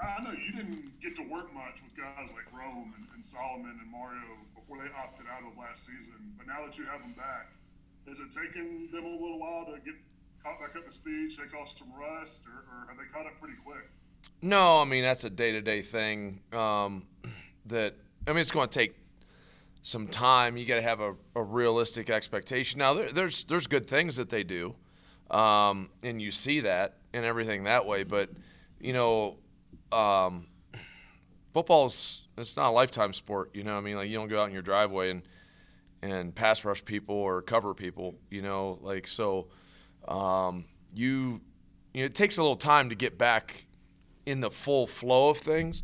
I know you didn't get to work much with guys like Rome and Solomon and Mario before they opted out of last season, but now that you have them back, has it taken them a little while to get caught back up to speed, shake off some rust, or have they caught up pretty quick? No, I mean that's a day-to-day thing. It's going to take some time. You got to have a realistic expectation. Now, there's good things that they do, and you see that and everything that way. But you know, um, it's not a lifetime sport. You know, what I mean, like you don't go out in your driveway and pass rush people or cover people. You know, like so, it takes a little time to get back in the full flow of things.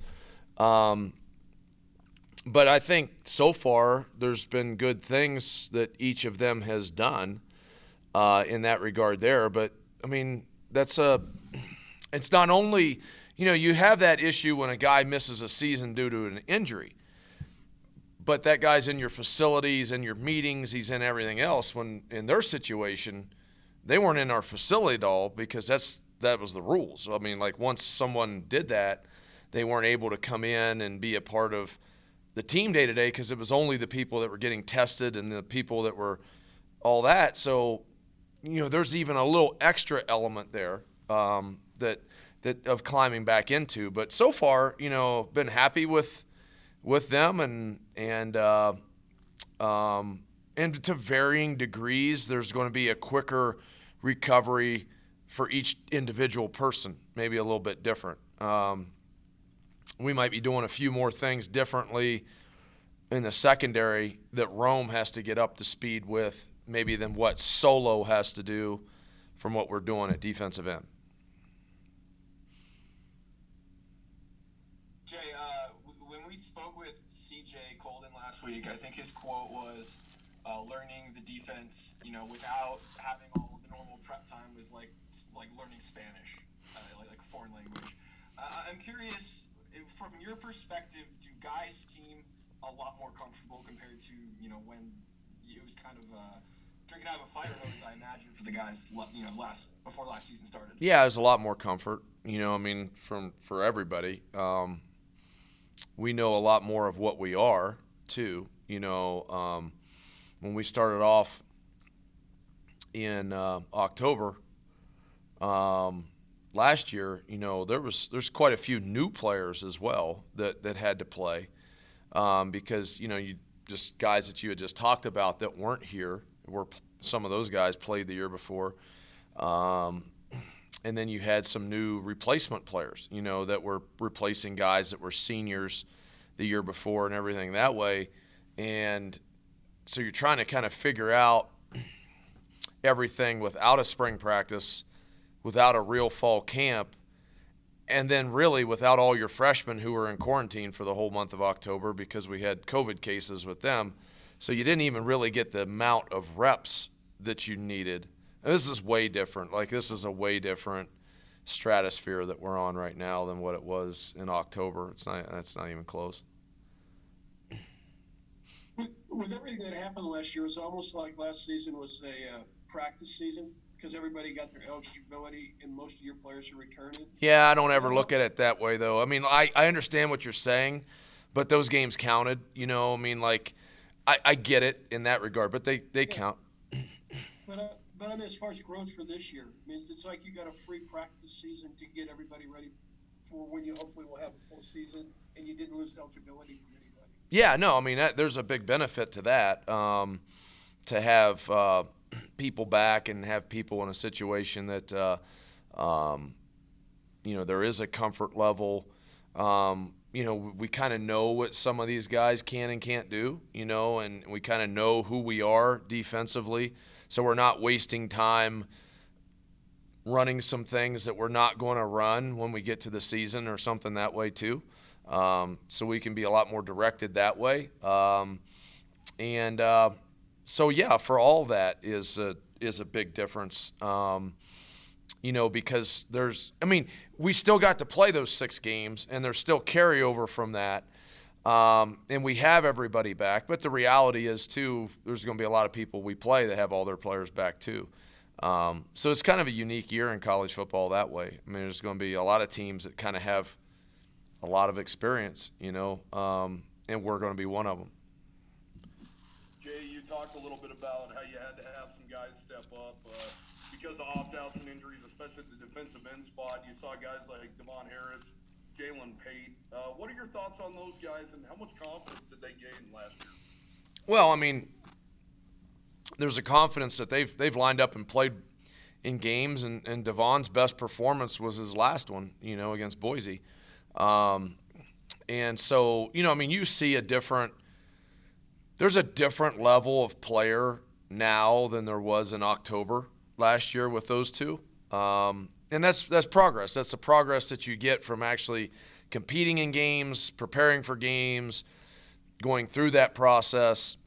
But I think so far there's been good things that each of them has done in that regard there. But, I mean, it's not only, you have that issue when a guy misses a season due to an injury. But that guy's in your facilities, in your meetings, he's in everything else. When in their situation, they weren't in our facility at all because that was the rules. I mean, like once someone did that, they weren't able to come in and be a part of the team day to day because it was only the people that were getting tested and the people that were all that. So, there's even a little extra element there that of climbing back into. But so far, been happy with them and to varying degrees. There's going to be a quicker recovery for each individual person, maybe a little bit different. We might be doing a few more things differently in the secondary that Rome has to get up to speed with maybe than what Solo has to do from what we're doing at defensive end. Jay, when we spoke with CJ Colden last week, I think his quote was learning the defense, without having all the normal prep time was like learning Spanish, like a foreign language. I'm curious, from your perspective, do guys seem a lot more comfortable compared to when it was kind of drinking out of a fire hose? I imagine for the guys, before last season started. Yeah, there's a lot more comfort. For everybody, we know a lot more of what we are too. When we started off in October last year, there's quite a few new players as well that had to play because you just guys that you had just talked about that weren't here some of those guys played the year before, and then you had some new replacement players that were replacing guys that were seniors the year before and everything that way, and so you're trying to kind of figure out everything without a spring practice, without a real fall camp, and then really without all your freshmen who were in quarantine for the whole month of October because we had COVID cases with them. So you didn't even really get the amount of reps that you needed. And this is way different. Like this is a way different stratosphere that we're on right now than what it was in October. It's not even close. With everything that happened last year, it was almost like last season was a practice season because everybody got their eligibility and most of your players are returning. Yeah, I don't ever look at it that way, though. I mean, I understand what you're saying, but those games counted. I get it in that regard, but they count. But I mean, as far as growth for this year, I mean, it's like you got a free practice season to get everybody ready for when you hopefully will have a full season, and you didn't lose eligibility from anybody. Yeah, no, I mean, there's a big benefit to that, to have people back and have people in a situation that, there is a comfort level. We kind of know what some of these guys can and can't do, and we kind of know who we are defensively. So we're not wasting time running some things that we're not going to run when we get to the season or something that way too. So we can be a lot more directed that way. So yeah, for all that is a big difference. Because we still got to play those 6 games, and there's still carryover from that. And we have everybody back, but the reality is too, there's going to be a lot of people we play that have all their players back too. So it's kind of a unique year in college football that way. I mean, there's going to be a lot of teams that kind of have a lot of experience, and we're going to be one of them. Jay, you talked a little bit about how you had to have some guys step up because of opt-outs and injuries, especially at the defensive end spot. You saw guys like Devon Harris, Jalen Pate. What are your thoughts on those guys, and how much confidence did they gain last year? Well, I mean, there's a confidence that they've lined up and played in games, and Devon's best performance was his last one, against Boise. And so, you see there's a different level of player now than there was in October last year with those two. And that's progress. That's the progress that you get from actually competing in games, preparing for games, going through that process.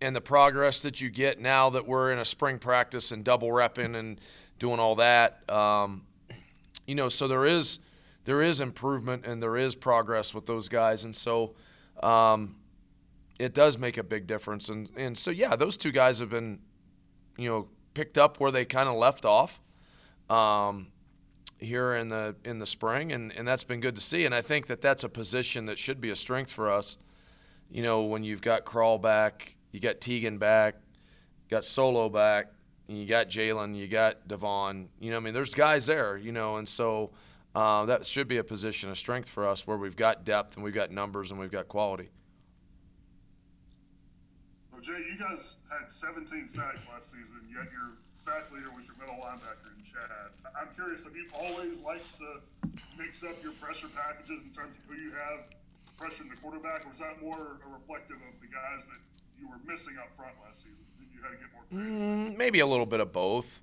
And the progress that you get now that we're in a spring practice and double repping and doing all that. So there is improvement and there is progress with those guys. And so it does make a big difference. And so, yeah, those two guys have been, picked up where they kind of left off here in the spring. And that's been good to see. And I think that's a position that should be a strength for us. When you've got Crawl back, you got Teagan back, you got Solo back, and you got Jalen, you got Devon. There's guys there, and so that should be a position of strength for us where we've got depth and we've got numbers and we've got quality. Well, Jay, you guys had 17 sacks last season, yet your sack leader was your middle linebacker in Chad. I'm curious, have you always liked to mix up your pressure packages in terms of who you have pressuring the quarterback, or was that more reflective of the guys that you were missing up front last season? You had to get more creative? Maybe a little bit of both.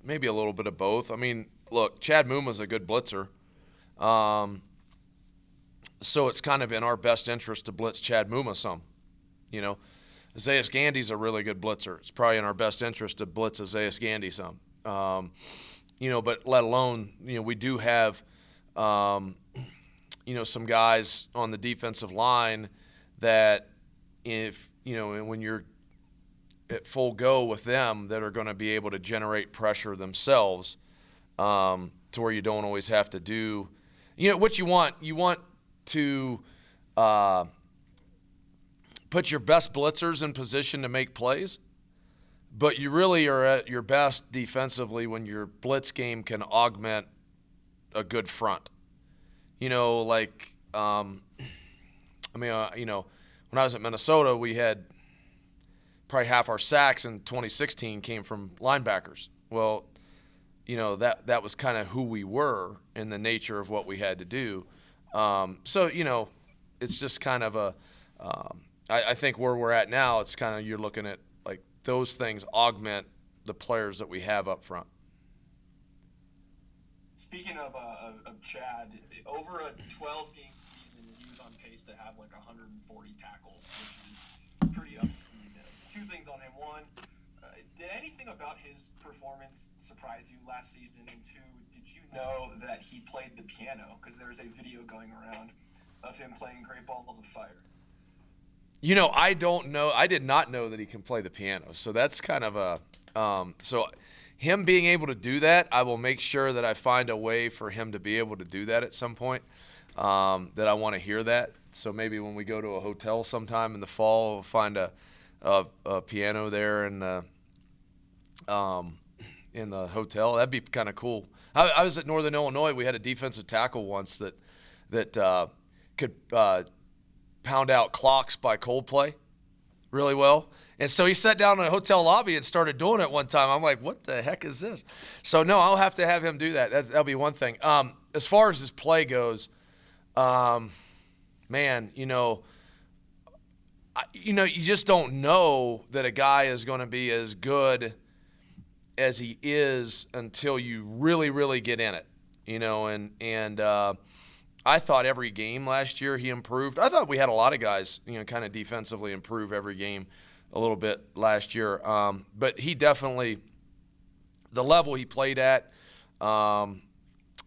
I mean, look, Chad Muma's a good blitzer. So it's kind of in our best interest to blitz Chad Muma some. Isaiah Gandy's a really good blitzer. It's probably in our best interest to blitz Isaiah Gandy some. But let alone, we do have, some guys on the defensive line that when you're at full go with them that are going to be able to generate pressure themselves to where you don't always have to do what you want. You want to put your best blitzers in position to make plays, but you really are at your best defensively when your blitz game can augment a good front. When I was at Minnesota, we had probably half our sacks in 2016 came from linebackers. Well, that was kind of who we were in the nature of what we had to do. It's just kind of I think where we're at now, it's kind of you're looking at like those things augment the players that we have up front. Speaking of Chad, over a 12-game season, he was on pace to have like 140 tackles, which is pretty obscene. Two things on him. One, did anything about his performance surprise you last season? And two, did you know that he played the piano? Because there's a video going around of him playing Great Balls of Fire. I don't know. I did not know that he can play the piano. So that's kind of so him being able to do that, I will make sure that I find a way for him to be able to do that at some point, that I want to hear that. So maybe when we go to a hotel sometime in the fall, we'll find a piano there in the hotel. That'd be kind of cool. I was at Northern Illinois. We had a defensive tackle once that could pound out Clocks by Coldplay really well. And so he sat down in a hotel lobby and started doing it one time. I'm like, what the heck is this? So, no, I'll have to have him do that. That'll be one thing. As far as his play goes, you just don't know that a guy is going to be as good as he is until you really, really get in it, and I thought every game last year he improved. I thought we had a lot of guys, kind of defensively improve every game a little bit last year. But he definitely, the level he played at and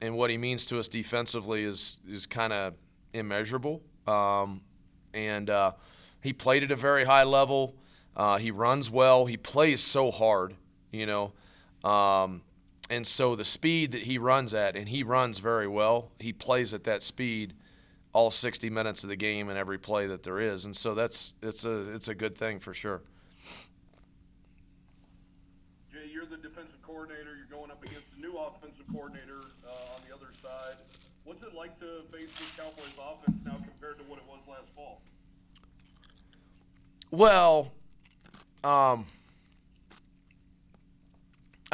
what he means to us defensively is kind of immeasurable. And he played at a very high level. He runs well. He plays so hard, And so the speed that he runs at, and he runs very well, he plays at that speed all 60 minutes of the game and every play that there is. And so it's a good thing for sure. Jay, you're the defensive coordinator. You're going up against the new offensive coordinator on the other side. What's it like to face this Cowboys offense now compared to what it was last fall? Well, I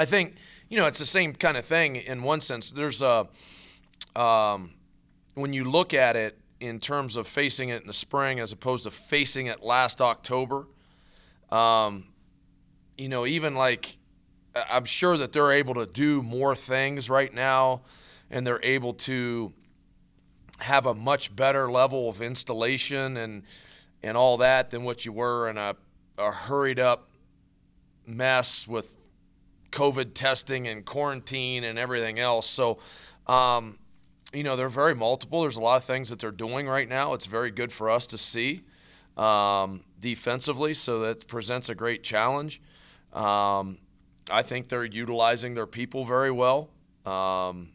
think, it's the same kind of thing in one sense. There's when you look at it in terms of facing it in the spring as opposed to facing it last October, even like I'm sure that they're able to do more things right now, and they're able to have a much better level of installation and all that than what you were in a hurried up mess with COVID testing and quarantine and everything else. So, they're very multiple. There's a lot of things that they're doing right now. It's very good for us to see defensively, so that presents a great challenge. I think they're utilizing their people very well, and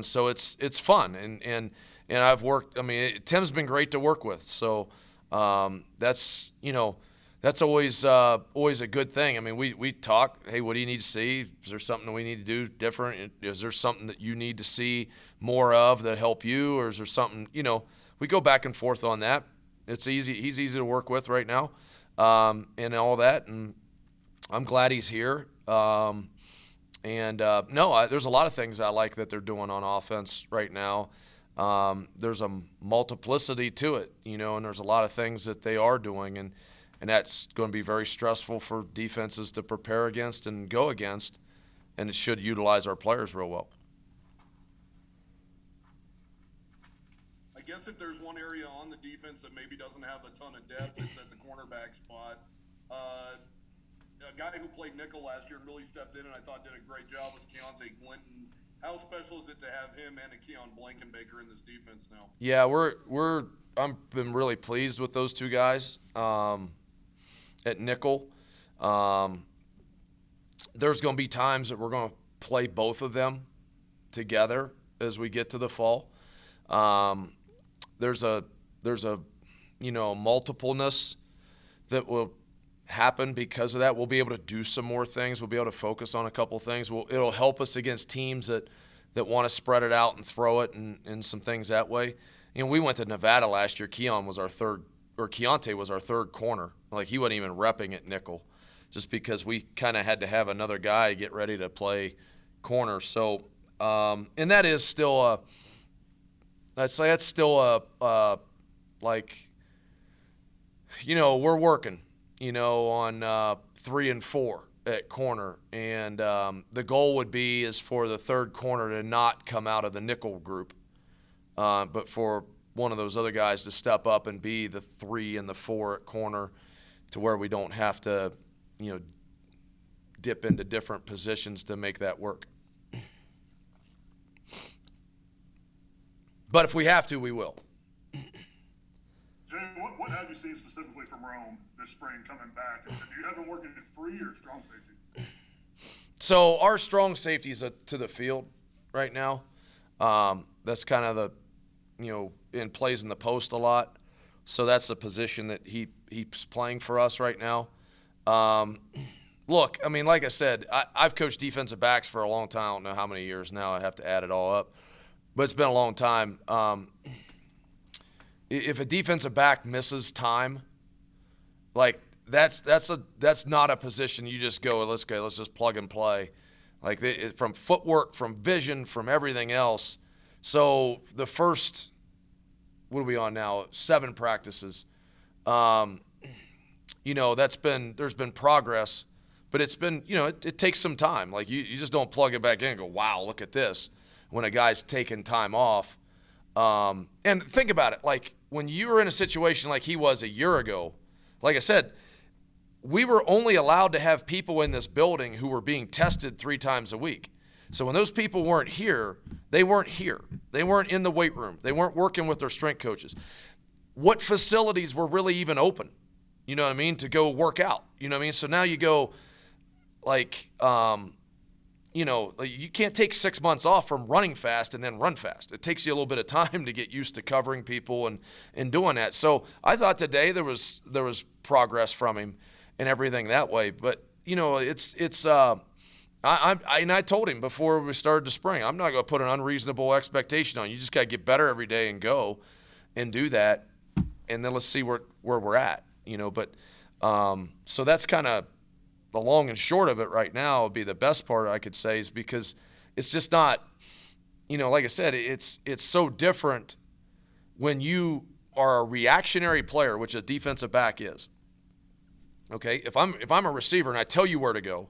so it's fun. And I've worked. Tim's been great to work with. So that's always a good thing. We talk, hey, what do you need to see? Is there something that we need to do different? Is there something that you need to see more of that help you? Or is there something, we go back and forth on that. It's easy. He's easy to work with right now, and all that. And I'm glad he's here. There's a lot of things I like that they're doing on offense right now. There's a multiplicity to it, and there's a lot of things that they are doing. And that's going to be very stressful for defenses to prepare against and go against, and it should utilize our players real well. I guess if there's one area on the defense that maybe doesn't have a ton of depth, it's at the cornerback spot. A guy who played nickel last year and really stepped in and I thought did a great job was Keontae Clinton. How special is it to have him and a Keon Blankenbaker in this defense now? Yeah, I've been really pleased with those two guys. At nickel, there's going to be times that we're going to play both of them together as we get to the fall. There's a multipleness that will happen because of that. We'll be able to do some more things. We'll be able to focus on a couple things. It'll help us against teams that want to spread it out and throw it and some things that way. We went to Nevada last year. Keontae was our third corner. Like, he wasn't even repping at nickel just because we kind of had to have another guy get ready to play corner. So, and that is still we're working, on 3 and 4 at corner. And the goal would be is for the third corner to not come out of the nickel group, but for one of those other guys to step up and be the 3 and the 4 at corner, to where we don't have to, dip into different positions to make that work. But if we have to, we will. Jay, what have you seen specifically from Rome this spring coming back? Do you have them working at free or strong safety? So our strong safety is to the field right now. That's kind of the, and plays in the post a lot. So that's the position that he's playing for us right now. Look, like I said, I've coached defensive backs for a long time. I don't know how many years now. I have to add it all up. But it's been a long time. If a defensive back misses time, like that's not a position you just go, let's just plug and play. Like, from footwork, from vision, from everything else. So the first, what are we on now? 7 practices. There's been progress, but it's been, it takes some time. Like, you just don't plug it back in and go, wow, look at this, when a guy's taking time off. And think about it, like, when you were in a situation like he was a year ago, like I said, we were only allowed to have people in this building who were being tested 3 times a week. So when those people weren't here, they weren't here. They weren't in the weight room. They weren't working with their strength coaches. What facilities were really even open, to go work out? So now you go, like, you can't take 6 months off from running fast and then run fast. It takes you a little bit of time to get used to covering people and doing that. So I thought today there was progress from him and everything that way. But I told him before we started the spring, I'm not going to put an unreasonable expectation on you. You just got to get better every day and go and do that, and then let's see where we're at. But so that's kind of the long and short of it right now. Would be the best part I could say, is because it's just not, like I said, it's so different when you are a reactionary player, which a defensive back is. Okay, if I'm a receiver and I tell you where to go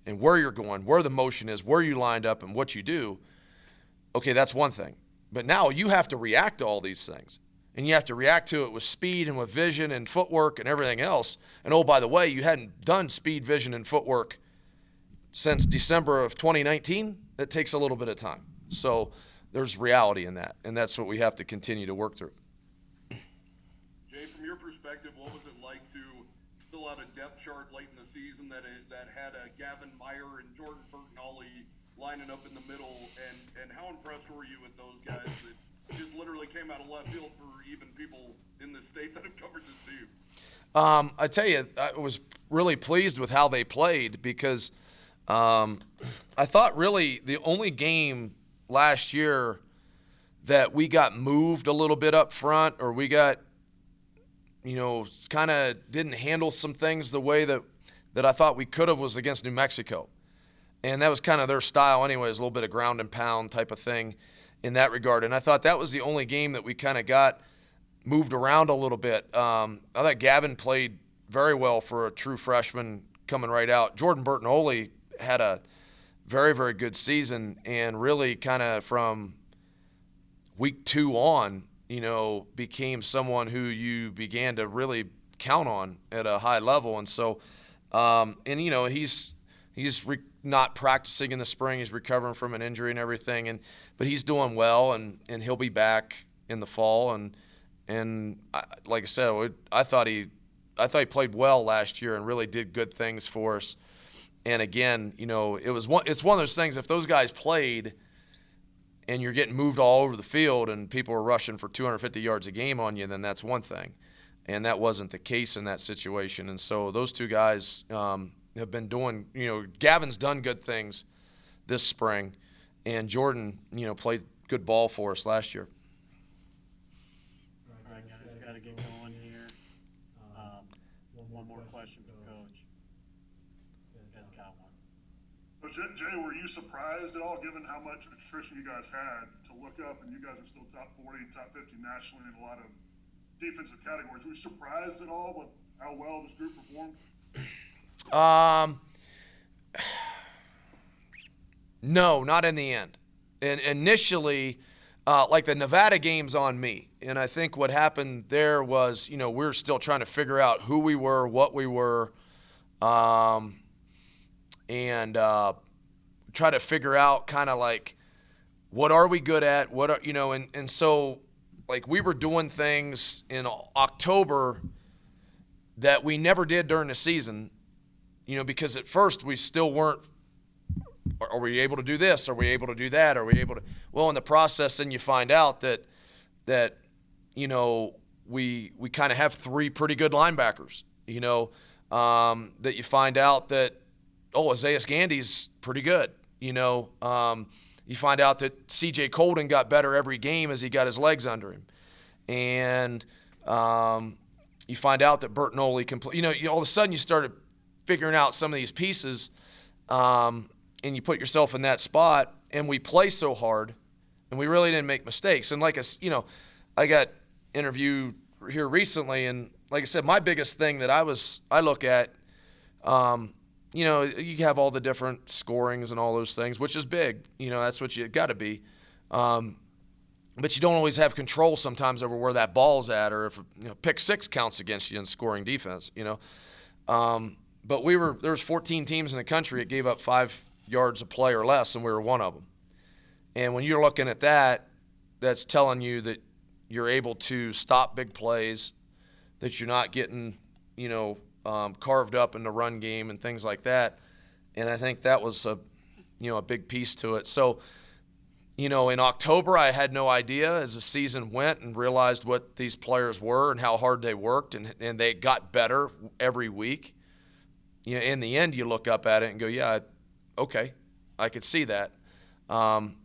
and where you're going, where the motion is, where you lined up, and what you do, okay, that's one thing. But now you have to react to all these things. And you have to react to it with speed and with vision and footwork and everything else. And, oh, by the way, you hadn't done speed, vision, and footwork since December of 2019. It takes a little bit of time. So there's reality in that, and that's what we have to continue to work through. Jay, from your perspective, what was it like to fill out a depth chart late in the season that had Gavin Meyer and Jordan Burton-Ollie lining up in the middle, and how impressed were you with those guys that just literally came out of left field for even people in the state that have covered this team? I tell you, I was really pleased with how they played, because I thought really the only game last year that we got moved a little bit up front, or we got, kind of didn't handle some things the way that I thought we could have, was against New Mexico. And that was kind of their style anyways, a little bit of ground and pound type of thing in that regard. And I thought that was the only game that we kind of got moved around a little bit. I thought Gavin played very well for a true freshman coming right out. Jordan Burton-Ollie had a very, very good season, and really kind of from week 2 on, became someone who you began to really count on at a high level. And so, he's not practicing in the spring. He's recovering from an injury and everything, but he's doing well, and he'll be back in the fall. And like I said, I thought he played well last year and really did good things for us. And again, it's one of those things. If those guys played, and you're getting moved all over the field, and people are rushing for 250 yards a game on you, then that's one thing. And that wasn't the case in that situation. And so those two guys have been doing, Gavin's done good things this spring, and Jordan, played good ball for us last year. All right, guys, we've got to get going here. One more question for Coach. You guys got one. So Jay, were you surprised at all, given how much attrition you guys had, to look up and you guys are still top 40, top 50 nationally in a lot of defensive categories? Were you surprised at all with how well this group performed? No, not in the end. And initially, like the Nevada game's on me. And I think what happened there was, we were still trying to figure out who we were, what we were, and try to figure out kind of like, what are we good at? What are, and so like we were doing things in October that we never did during the season, because at first we still weren't, are we able to do this? Are we able to do that? Are we able to, well, in the process, then you find out that we kind of have 3 pretty good linebackers, that you find out that, Isaiah Gandy's pretty good. You find out that C.J. Colden got better every game as he got his legs under him. And you find out that Burton-Ollie can play. All of a sudden you started figuring out some of these pieces, and you put yourself in that spot, and we play so hard, and we really didn't make mistakes. And like I got interviewed here recently, and like I said, my biggest thing that I look at, you have all the different scorings and all those things, which is big. That's what you got to be. But you don't always have control sometimes over where that ball's at, or if pick 6 counts against you in scoring defense. But there was 14 teams in the country that gave up 5 yards a play or less, and we were one of them. And when you're looking at that, that's telling you that you're able to stop big plays, that you're not getting, carved up in the run game and things like that. And I think that was a big piece to it. So, in October, I had no idea as the season went and realized what these players were and how hard they worked, and they got better every week. In the end, you look up at it and go, yeah, okay, I could see that.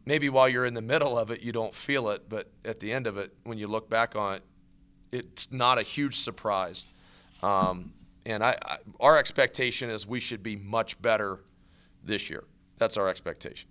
Maybe while you're in the middle of it, you don't feel it, but at the end of it, when you look back on it, it's not a huge surprise. And our expectation is we should be much better this year. That's our expectation.